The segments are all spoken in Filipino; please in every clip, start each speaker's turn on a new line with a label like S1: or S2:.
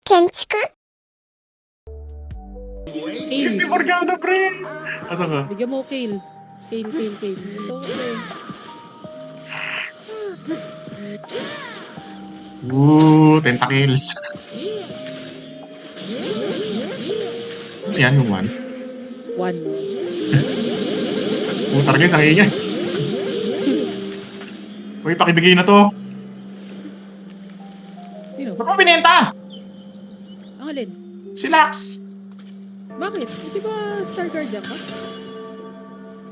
S1: 建築
S2: Hindi
S3: Kale.
S2: Morgana, pre! Asan ka?
S3: Bigyan mo ko Kale. Kale. Ito ko pre.
S2: Tentacles. Yan yung one.
S3: One.
S2: Target ang ingay. Uy, pakibigay na to.
S3: Sino?
S2: Ba't mo binenta?
S3: Ang alin?
S2: Si Lax.
S3: Bakit? Di ba Star Guardian ka?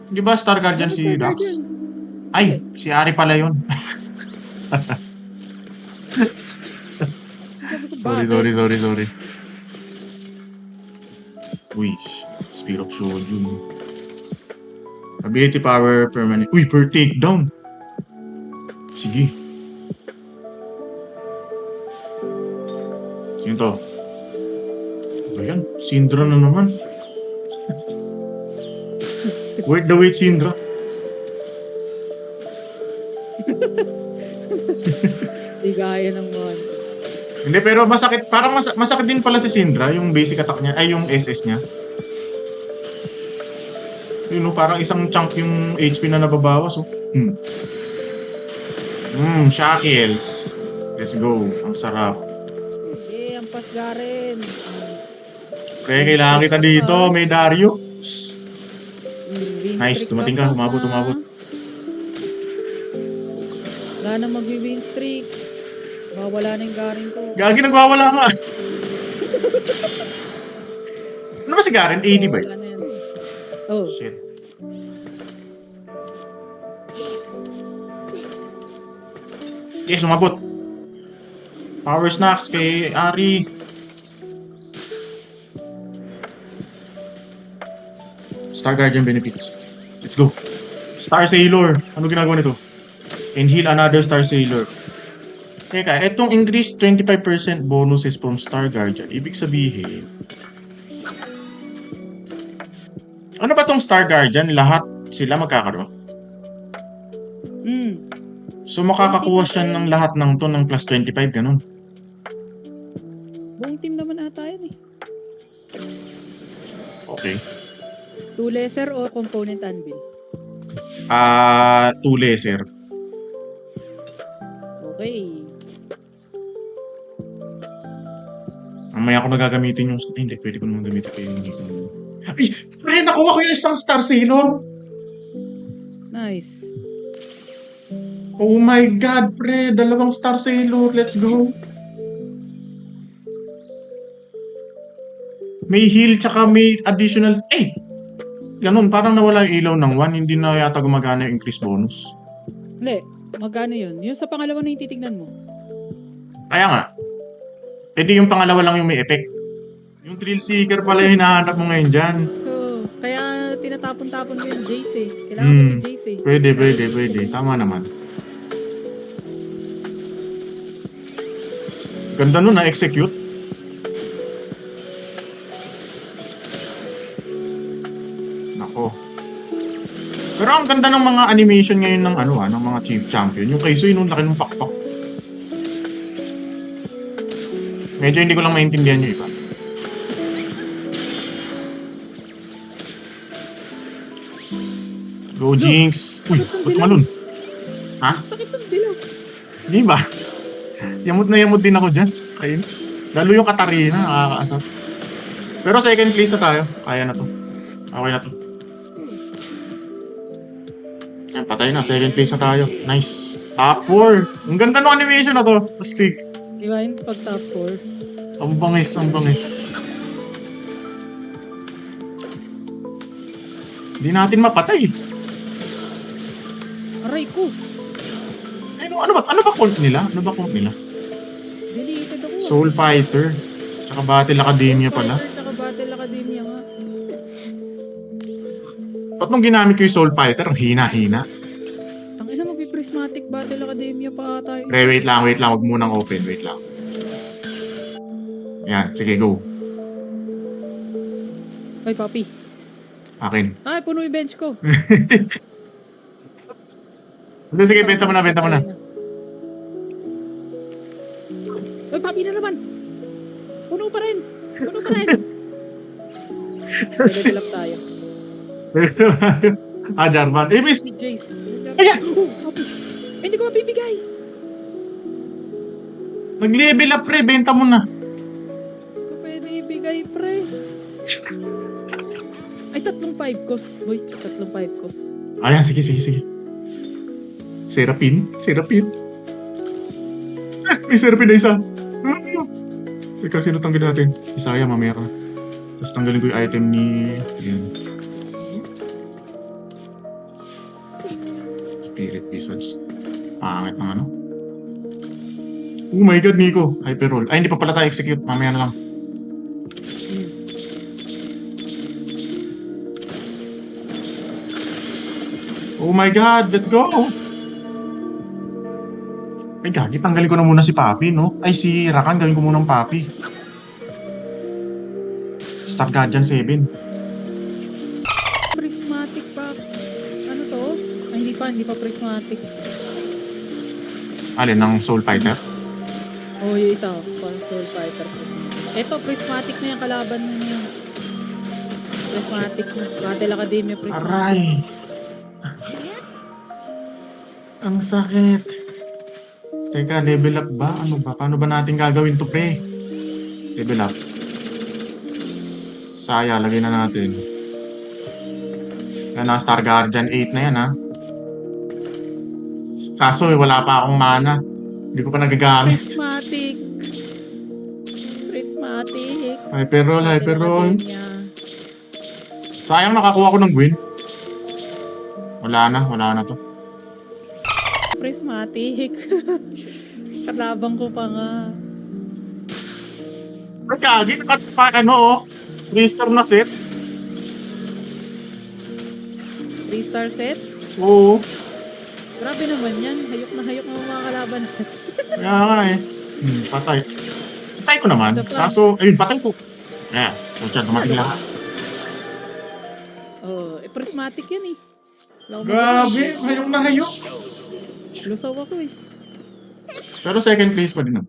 S2: Di ba Star Guardian si
S3: Star
S2: Dax?
S3: Guardian.
S2: Ay, si Ari pala yun.
S3: Sabi ko,
S2: sorry,
S3: bakit?
S2: sorry. Uy, Spear of Shojun. Ability power permanent. Uy, per takedown. Sige. Sino to? Ano yan? Syndra na naman. Wait, Syndra.
S3: Di gaya ng mga...
S2: Hindi, pero masakit. Parang masakit din pala si Syndra, yung basic attack niya. Ay, yung SS niya. Yun, no, parang isang chunk yung HP na nababawas. Oh. Shackles. Let's go. Ang sarap.
S3: ang pasgarin.
S2: Pre, kailangan kita dito. May Darius. Nice, dumating ka. Umabot.
S3: Wala nang mag-win streak. Mawala na yung garing ko.
S2: Gagi, nagwawala nga. Ano ba si Garen? 80 ba?
S3: Wala na yan. Oh.
S2: Shit. Yes, umabot. Power snacks kay Ari. Star Guardian benefits. Let's go. Star Sailor. Ano ginagawa nito? And heal another Star Sailor. Teka, etong increased 25% bonuses from Star Guardian. Ibig sabihin, ano ba tong Star Guardian? Lahat sila magkakaroon? So makakakuha siya ng lahat ng to ng plus 25, ganun.
S3: Buong team naman ata yan eh.
S2: Okay.
S3: 2 lesser o component anvil?
S2: 2 lesser.
S3: Okay.
S2: Mamaya ako nagagamitin yung... Hindi, pwede ko naman gamitin kayo. Ay! Pre, nakuha ko yung isang Star Sailor!
S3: Nice.
S2: Oh my God, pre! 2 Star Sailor. Let's go! May heal tsaka may additional... Eh! Ganun, parang nawala yung ilaw ng 1. Hindi na yata gumagana yung increase bonus.
S3: Hindi. Magkano yun? Yung sa pangalawa na yung titignan mo.
S2: Kaya nga. Eh di yung pangalawa lang yung may effect. Yung Thrill Seeker pala yung hinahanap mo ngayon dyan.
S3: So, kaya tinatapon-tapon ko yung Jace eh. Kailangan ko si Jace eh.
S2: Pwede. Tama naman. Ganda nun na-execute. Nako. Pero ang ganda ng mga animation ngayon ng ng mga chief champion. Yung kay Sui nung laki ng pakpak. Medyo hindi ko lang maintindihan yung iba. Go Jinx! Uy, ba't malun? Ha?
S3: Sakit ng dilaw.
S2: Di ba? Yamot na yamot din ako dyan. Kainis. Lalo yung Katarina, nakakaasar. Pero second place na tayo. Kaya na to. Okay na to. Yan, patay na. Second place na tayo. Nice. Top 4. Ang ganda ng animation na to. Astig.
S3: Di ba yung pag top 4?
S2: Ang bangis. Hindi natin mapatay.
S3: Aray ko.
S2: Ano ba count nila?
S3: Deleted ako.
S2: Soul Fighter. Tsaka Battle Academia pala.
S3: Tsaka Battle Academia nga.
S2: Ba't nung ginamit ko yung Soul Fighter, ang hina-hina.
S3: Tangina mag-prismatic Battle Academia pa ata yun.
S2: Pre, wait lang. Huwag munang open. Wait lang. Yan, sige, go.
S3: Ay, papi.
S2: Akin.
S3: Ay, puno yung bench ko.
S2: Hindi, sige, benta mo na.
S3: Ay, papi na naman. Puno pa rin! Puno pa rin! Level up tayo.
S2: Jarvan. Eh, miss!
S3: Si Jace.
S2: Ayan!
S3: Hindi ko mabibigay!
S2: Nag-level up, pre. Benta mo na.
S3: Hindi ko pwede ibigay, pre. Ay, 3 5 cost. Boy, 3 5 cost.
S2: Ayan, sige. Serapin. May Serapin na isa. Teka, sino tanggalin natin? Isaya, mamaya ka. Tapos tanggalin ko yung item ni... Ayan. Spirit Wizards. Pangit ng ano. Oh my god, Nico. Hyperroll. Ay, hindi pa pala tayo execute. Mamaya na lang. Oh my god, let's go! Ay, gagi, tanggalin ko na muna si Papi, no? Ay, si Rakan, gawin ko muna ng Papi. Star Guardian 7.
S3: Prismatic pa. Ano to? Ay, hindi pa prismatic.
S2: Alin, ng Soul Fighter?
S3: Oh, yung isa. Soul Fighter. Eto, prismatic na yung kalaban mo na yun. Prismatic na. Battle Academia prismatic.
S2: Aray! Ang sakit. Teka, level up ba? Ano ba? Paano ba natin gagawin to, pre? Level up. Saya, lagay na natin. Yan na, Star Guardian 8 na yan, ha? Kaso, wala pa akong mana. Hindi ko pa nagagamit.
S3: Prismatic.
S2: Hyperroll.
S3: Academia.
S2: Sayang nakakuha ko ng Gwyn. Wala na to.
S3: Prismatic. Kalabang ko pa nga.
S2: Nagkagi, oh. 3-star na set.
S3: 3-star set.
S2: Oo.
S3: Grabe naman yan. Hayok na mga kalaban.
S2: Kaya nga eh. Patay. Patay ko naman.
S3: Sa plan.
S2: Kaso, ayun, patay ko. Ayan. Pucha, dumating lahat.
S3: Oh, prismatic yan eh. Wala akong
S2: Grabe,
S3: magawa.
S2: hayok na hayok.
S3: Lusaw ako eh.
S2: Pero second place pa din.